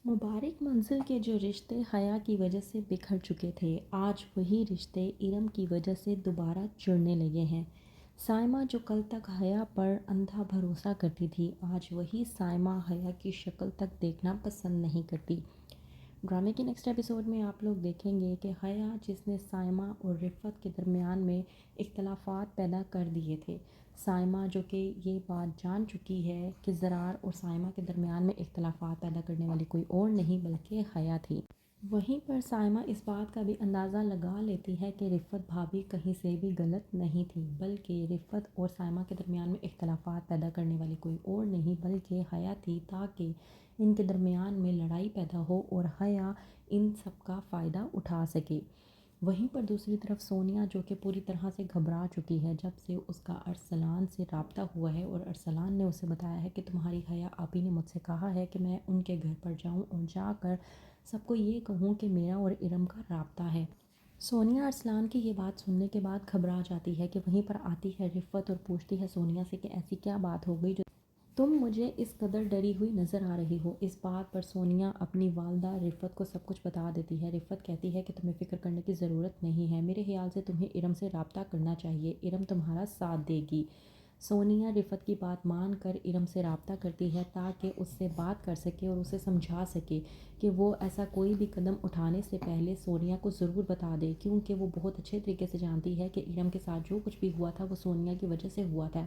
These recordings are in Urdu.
مبارک منزل کے جو رشتے حیا کی وجہ سے بکھر چکے تھے، آج وہی رشتے ارم کی وجہ سے دوبارہ جڑنے لگے ہیں۔ سائمہ جو کل تک حیا پر اندھا بھروسہ کرتی تھی، آج وہی سائمہ حیا کی شکل تک دیکھنا پسند نہیں کرتی۔ ڈرامے کے نیکسٹ ایپیسوڈ میں آپ لوگ دیکھیں گے کہ حیا جس نے سائمہ اور رفعت کے درمیان میں اختلافات پیدا کر دیے تھے، سائمہ جو کہ یہ بات جان چکی ہے کہ زرار اور سائمہ کے درمیان میں اختلافات پیدا کرنے والی کوئی اور نہیں بلکہ حیا تھی۔ وہیں پر سائمہ اس بات کا بھی اندازہ لگا لیتی ہے کہ رفعت بھابی کہیں سے بھی غلط نہیں تھی، بلکہ رفعت اور سائمہ کے درمیان میں اختلافات پیدا کرنے والی کوئی اور نہیں بلکہ حیا تھی، تاکہ ان کے درمیان میں لڑائی پیدا ہو اور حیا ان سب کا فائدہ اٹھا سکے۔ وہیں پر دوسری طرف سونیا جو کہ پوری طرح سے گھبرا چکی ہے جب سے اس کا ارسلان سے رابطہ ہوا ہے اور ارسلان نے اسے بتایا ہے کہ تمہاری حیا آپی نے مجھ سے کہا ہے کہ میں ان کے گھر پر جاؤں اور جا کر سب کو یہ کہوں کہ میرا اور ارم کا رابطہ ہے۔ سونیا ارسلان کی یہ بات سننے کے بعد گھبرا جاتی ہے کہ وہیں پر آتی ہے رفعت اور پوچھتی ہے سونیا سے کہ ایسی کیا بات ہو گئی جو تم مجھے اس قدر ڈری ہوئی نظر آ رہی ہو۔ اس بات پر سونیا اپنی والدہ رفعت کو سب کچھ بتا دیتی ہے۔ رفعت کہتی ہے کہ تمہیں فکر کرنے کی ضرورت نہیں ہے، میرے خیال سے تمہیں ارم سے رابطہ کرنا چاہیے، ارم تمہارا ساتھ دے گی۔ سونیا رفعت کی بات مان کر ارم سے رابطہ کرتی ہے تاکہ اس سے بات کر سکے اور اسے سمجھا سکے کہ وہ ایسا کوئی بھی قدم اٹھانے سے پہلے سونیا کو ضرور بتا دے، کیونکہ وہ بہت اچھے طریقے سے جانتی ہے کہ ارم کے ساتھ جو کچھ بھی ہوا تھا وہ سونیا کی وجہ سے ہوا تھا۔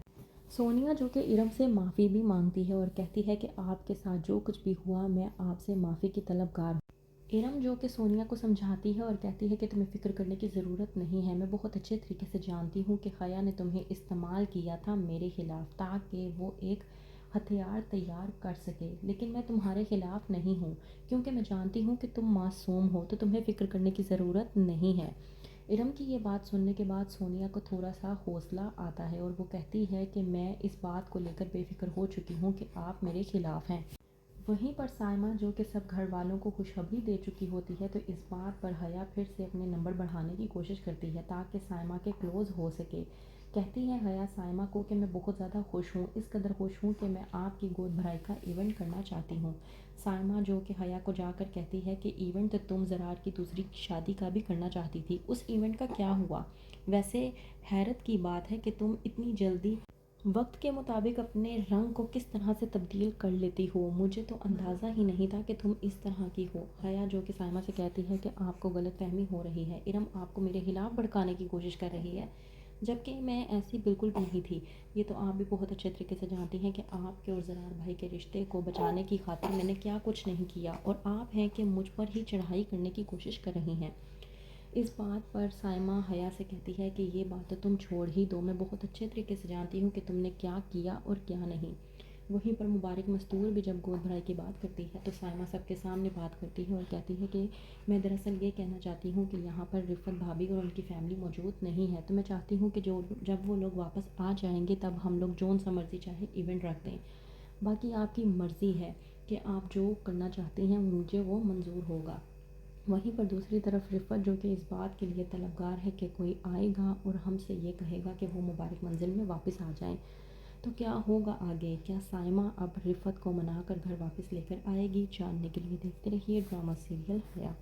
سونیا جو کہ ارم سے معافی بھی مانگتی ہے اور کہتی ہے کہ آپ کے ساتھ جو کچھ بھی ہوا میں آپ سے معافی کی طلبگار ہوں۔ ارم جو کہ سونیا کو سمجھاتی ہے اور کہتی ہے کہ تمہیں فکر کرنے کی ضرورت نہیں ہے، میں بہت اچھے طریقے سے جانتی ہوں کہ حیا نے تمہیں استعمال کیا تھا میرے خلاف تاکہ وہ ایک ہتھیار تیار کر سکے، لیکن میں تمہارے خلاف نہیں ہوں کیونکہ میں جانتی ہوں کہ تم معصوم ہو، تو تمہیں فکر کرنے کی ضرورت نہیں ہے۔ ارم کی یہ بات سننے کے بعد سونیا کو تھوڑا سا حوصلہ آتا ہے اور وہ کہتی ہے کہ میں اس بات کو لے کر بے فکر ہو چکی ہوں کہ آپ میرے خلاف ہیں۔ وہیں پر سائمہ جو کہ سب گھر والوں کو خوشخبری دے چکی ہوتی ہے، تو اس بات پر حیا پھر سے اپنے نمبر بڑھانے کی کوشش کرتی ہے تاکہ سائمہ کے کلوز ہو سکے۔ کہتی ہے حیا سائمہ کو کہ میں بہت زیادہ خوش ہوں، اس قدر خوش ہوں کہ میں آپ کی گود بھرائی کا ایونٹ کرنا چاہتی ہوں۔ سائمہ جو کہ حیا کو جا کر کہتی ہے کہ ایونٹ تم زرار کی دوسری شادی کا بھی کرنا چاہتی تھی، اس ایونٹ کا کیا ہوا؟ ویسے حیرت کی بات ہے کہ تم اتنی جلدی وقت کے مطابق اپنے رنگ کو کس طرح سے تبدیل کر لیتی ہو، مجھے تو اندازہ ہی نہیں تھا کہ تم اس طرح کی ہو۔ حیا جو کہ سائمہ سے کہتی ہے کہ آپ کو غلط فہمی ہو رہی ہے، ارم آپ کو میرے خلاف بھڑکانے کی کوشش کر رہی ہے، جبکہ میں ایسی بالکل بھی نہیں تھی۔ یہ تو آپ بھی بہت اچھے طریقے سے جانتی ہیں کہ آپ کے اور زرار بھائی کے رشتے کو بچانے کی خاطر میں نے کیا کچھ نہیں کیا، اور آپ ہیں کہ مجھ پر ہی چڑھائی کرنے کی کوشش کر رہی ہیں۔ اس بات پر سائمہ حیا سے کہتی ہے کہ یہ بات تو تم چھوڑ ہی دو، میں بہت اچھے طریقے سے جانتی ہوں کہ تم نے کیا کیا اور کیا نہیں۔ وہیں پر مبارک مستور بھی جب گود بھرائی کی بات کرتی ہے تو سائمہ سب کے سامنے بات کرتی ہے اور کہتی ہے کہ میں دراصل یہ کہنا چاہتی ہوں کہ یہاں پر رفعت بھابی اور ان کی فیملی موجود نہیں ہے، تو میں چاہتی ہوں کہ جب وہ لوگ واپس آ جائیں گے تب ہم لوگ جون سا مرضی چاہے ایونٹ رکھ دیں، باقی آپ کی مرضی ہے کہ آپ جو کرنا چاہتی ہیں مجھے وہ منظور ہوگا۔ وہیں پر دوسری طرف رفعت جو کہ اس بات کے لیے طلبگار ہے کہ کوئی آئے گا اور ہم سے یہ کہے گا کہ وہ مبارک منزل میں واپس آ جائیں، تو کیا ہوگا آگے؟ کیا سائمہ اب رفعت کو منا کر گھر واپس لے کر آئے گی؟ جاننے کے لیے دیکھتے رہیے ڈرامہ سیریل حیا۔